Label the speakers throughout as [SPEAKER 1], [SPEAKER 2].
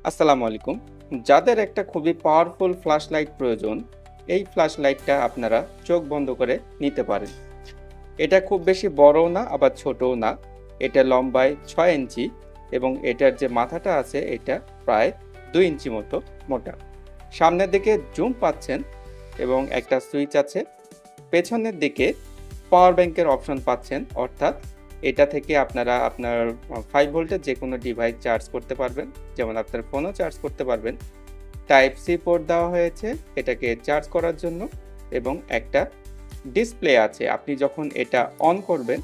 [SPEAKER 1] আসসালামু আলাইকুম। যাদের একটা খুবই পাওয়ারফুল ফ্ল্যাশ লাইট প্রয়োজন, এই ফ্ল্যাশ লাইটটা আপনারা চোখ বন্ধ করে নিতে পারেন। এটা খুব বেশি বড়ও না আবার ছোটও না। এটা লম্বায় ৬ ইঞ্চি এবং এটার যে মাথাটা আছে এটা প্রায় ২ ইঞ্চি মতো মোটা। সামনের দিকে জুম পাচ্ছেন এবং একটা সুইচ আছে। পেছনের দিকে পাওয়ার ব্যাংকের অপশন পাচ্ছেন, অর্থাৎ এটা থেকে আপনারা আপনার 5 ভোল্টের যে কোনো ডিভাইস চার্জ করতে পারবেন, যেমন আপনার ফোনও চার্জ করতে পারবেন। টাইপ সি পোর্ট দেওয়া হয়েছে এটাকে চার্জ করার জন্য এবং একটা ডিসপ্লে আছে। আপনি যখন এটা অন করবেন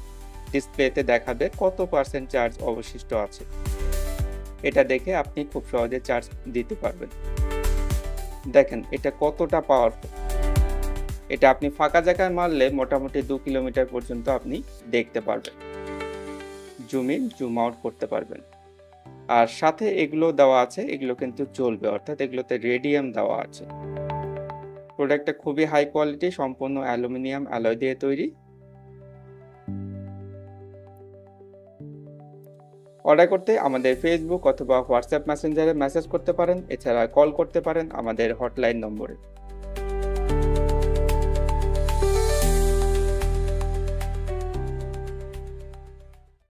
[SPEAKER 1] ডিসপ্লেতে দেখাবে কত পার্সেন্ট চার্জ অবশিষ্ট আছে। এটা দেখে আপনি খুব সহজে চার্জ দিতে পারবেন। দেখেন এটা কতটা পাওয়ারফুল। এটা আপনি ফাঁকা জায়গায় মারলে মোটামুটি 2 কিলোমিটার পর্যন্ত আপনি দেখতে পারবেন। জুম ইন জুম আউট করতে পারবেন। আর সাথে এগুলো দেওয়া আছে, এগুলো কিন্তু জ্বলবে, অর্থাৎ এগুলোতে রেডিয়াম দেওয়া আছে। প্রোডাক্টটা খুবই হাই কোয়ালিটি, সম্পূর্ণ অ্যালুমিনিয়াম অ্যালয় দিয়ে তৈরি। অর্ডার করতে আমাদের ফেসবুক অথবা হোয়াটসঅ্যাপ মেসেঞ্জারে মেসেজ করতে পারেন, এছাড়া কল করতে পারেন আমাদের হটলাইন নম্বরে।